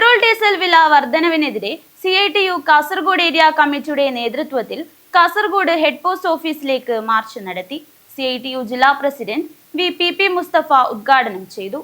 Petrol diesel വില വർധനവിനെതിരെ CITU Kasaragod area കമ്മിറ്റിയുടെ നേതൃത്വത്തിൽ കാസർഗോഡ് ഹെഡ് പോസ്റ്റ് ഓഫീസിലേക്ക് മാർച്ച് നടത്തി. CITU ജില്ലാ പ്രസിഡന്റ് VPP മുസ്തഫ ഉദ്ഘാടനം ചെയ്തു.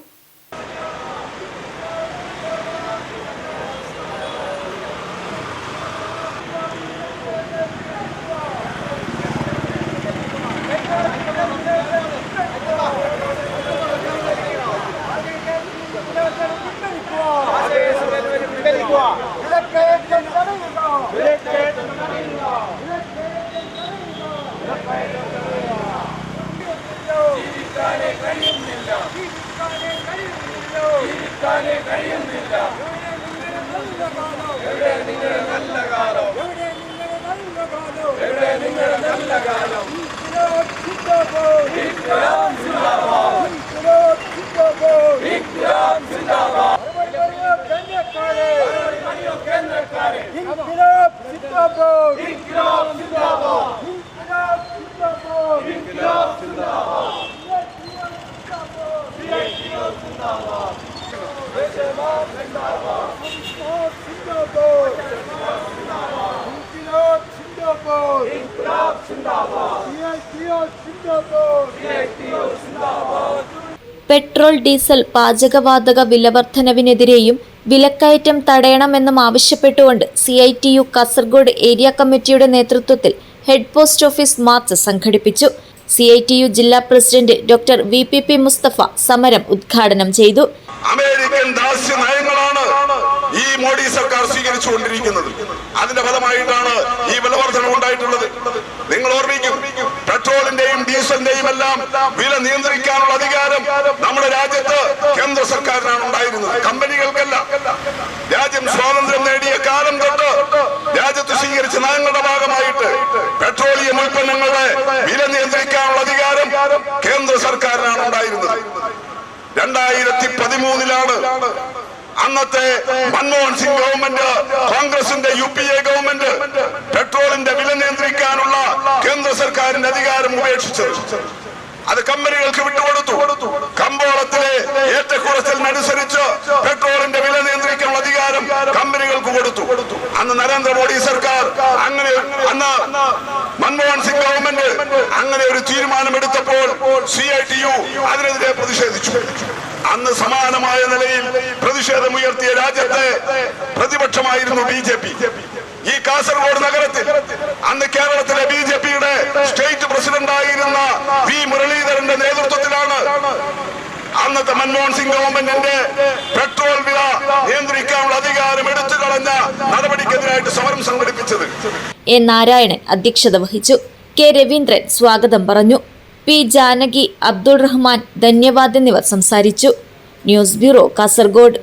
പെട്രോൾ ഡീസൽ പാചകവാതക വിലവർധനവിനെതിരെയും വിലക്കയറ്റം തടയണമെന്നും ആവശ്യപ്പെട്ടുകൊണ്ട് CITU കാസർഗോഡ് ഏരിയ കമ്മിറ്റിയുടെ നേതൃത്വത്തിൽ ഹെഡ് പോസ്റ്റ് ഓഫീസ് മാർച്ച് സംഘടിപ്പിച്ചു. CITU ജില്ലാ പ്രസിഡന്റ് ഡോക്ടർ VPP മുസ്തഫ സമരം ഉദ്ഘാടനം ചെയ്തു. അമേരിക്കൻ ദാസ്യ നയങ്ങളാണ് ഈ മോഡി സർക്കാർ സ്വീകരിച്ചുകൊണ്ടിരിക്കുന്നത്. അതിന്റെ ഫലമായിട്ടാണ് ഈ വിലവർധന ഉണ്ടായിട്ടുള്ളത്. നിങ്ങൾ ഓർമ്മിക്കും, പെട്രോളിന്റെയും ഡീസലിന്റെയും എല്ലാം വില നിയന്ത്രിക്കാനുള്ള അധികാരം നമ്മുടെ രാജ്യത്ത് കേന്ദ്ര സർക്കാരിനാണ് ഉണ്ടായിരുന്നത്, കമ്പനികൾക്കല്ല. രാജ്യം സ്വാതന്ത്ര്യം നേടിയ കാലം തൊട്ട് രാജ്യത്ത് സ്വീകരിച്ച നയങ്ങളുടെ ഭാഗമായിട്ട് പെട്രോളിയം ഉൽപ്പന്നങ്ങളുടെ വില നിയന്ത്രിക്കാനുള്ള അധികാരം കേന്ദ്ര സർക്കാരിനാണ് ഉണ്ടായിരുന്നത്. 2013 അന്നത്തെ മൻമോഹൻ സിംഗ് ഗവൺമെന്റ്, കോൺഗ്രസിന്റെ UPA ഗവൺമെന്റ് പെട്രോളിന്റെ വില നിയന്ത്രിക്കാനുള്ള കേന്ദ്ര സർക്കാരിന്റെ അധികാരം ഉപേക്ഷിച്ചത്. അത് കമ്പനികൾക്ക് വിട്ടുകൊടുത്തു. കമ്പോളത്തിലെ ഏറ്റക്കുറച്ചിലിനനുസരിച്ച് പെട്രോളിന്റെ വില നിയന്ത്രിക്കാനുള്ള അധികാരം കമ്പനികൾക്ക് കൊടുത്തു. അന്ന് നരേന്ദ്രമോദി സർക്കാർ അന്ന് മൻമോഹൻ സിംഗ് ഗവൺമെന്റ് അങ്ങനെ ഒരു തീരുമാനമെടുത്തപ്പോൾ CITU അതിനെതിരെ പ്രതിഷേധിച്ചു. അന്ന് സമാനമായ നിലയിൽ പ്രതിഷേധമുയർത്തിയ രാജ്യത്തെ പ്രതിപക്ഷമായിരുന്നു BJP. ഈ കാസർഗോഡ് നഗരത്തിൽ അന്ന് കേരളത്തിലെ BJPയുടെ സ്റ്റേറ്റ് പ്രസിഡന്റായിരുന്ന V മുരളീധരന്റെ നേതൃത്വത്തിലാണ് അന്നത്തെ മൻമോഹൻ സിംഗ് ഗവൺമെന്റിന്റെ പെട്രോൾ വില നിയന്ത്രിക്കാനുള്ള അധികാരം എടുത്തു കളഞ്ഞ നടപടിക്കെതിരായിട്ട് സമരം സംഘടിപ്പിച്ചത്. A. നാരായണൻ അധ്യക്ഷത വഹിച്ചു. K. രവീന്ദ്രൻ സ്വാഗതം പറഞ്ഞു. P. ജാനകി, അബ്ദുൾ റഹ്മാൻ, ധന്യവാദ് എന്നിവർ സംസാരിച്ചു. News bureau, Kasaragod.